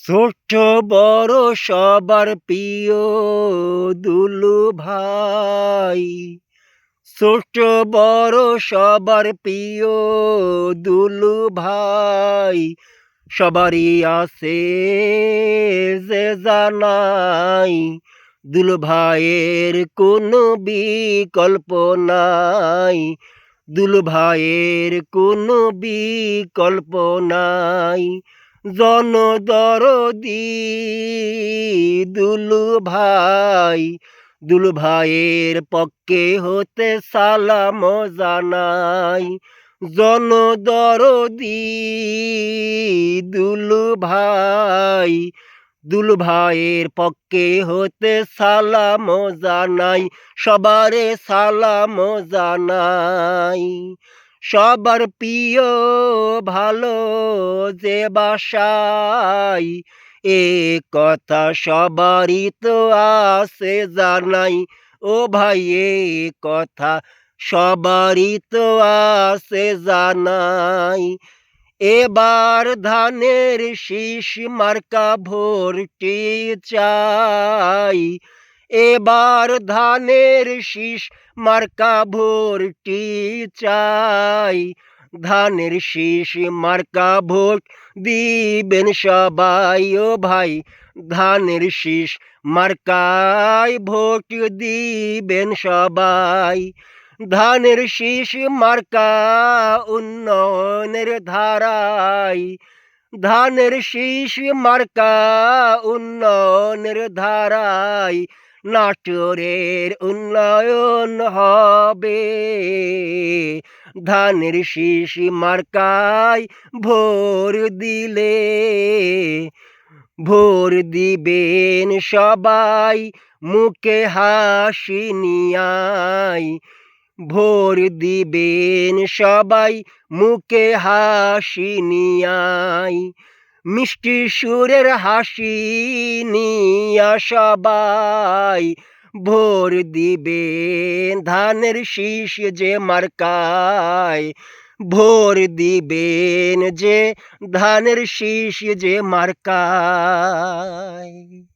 ছোট বড় সবার প্রিয় দুলু ভাই। ছোট বড় সবার প্রিয় দুলু ভাই। সবারই আছে যে জানাই, দুলু ভাইয়ের কোনো বিকল্প নাই। দুলু ভাইয়ের কোনো বিকল্প নাই। জনদরদি দুলু ভাই। দুলু ভাইয়ের পক্ষে হতে সালাম জানাই। জনদরদি দুলু ভাই। দুলু ভাইয়ের পক্ষে হতে সালাম জানাই। সবারে সালাম জানাই। সবার প্রিয় ভালো যে বাসায়, এ কথা সবারই তো আছে জানাই। ও ভাই, এ কথা সবারই তো আছে জানাই। এবার ধানের শীষ মার্কা ভোটটি চাই। এবার ধানের শীষ মার্কা ভোটটি চাই। ধানের শীষ মার্কা ভোট দিবেন সবাই। ও ভাই, ধানের শীষ মার্কায় ভোট দিবেন সবাই। ধানের শীষ মার্কা উন্নয়নের ধারায়। ধানের শীষ মার্কা উন্নয়নের ধারায়। নাটোরের উন্নয়ন হবে। ধানের শীষ মার্কায় ভোট দিলে, ভোট দিবেন সবাই মুখে হাসি নিয়াই। ভোট দিবেন সবাই মুখে হাসি নিয়াই। মিষ্টি সুরের হাসি নিয়া সবাই ভোট দিবেন ধানের শীষ যে মার্কায়। ভোট দিবেন যে ধানের শীষ যে মার্কায়।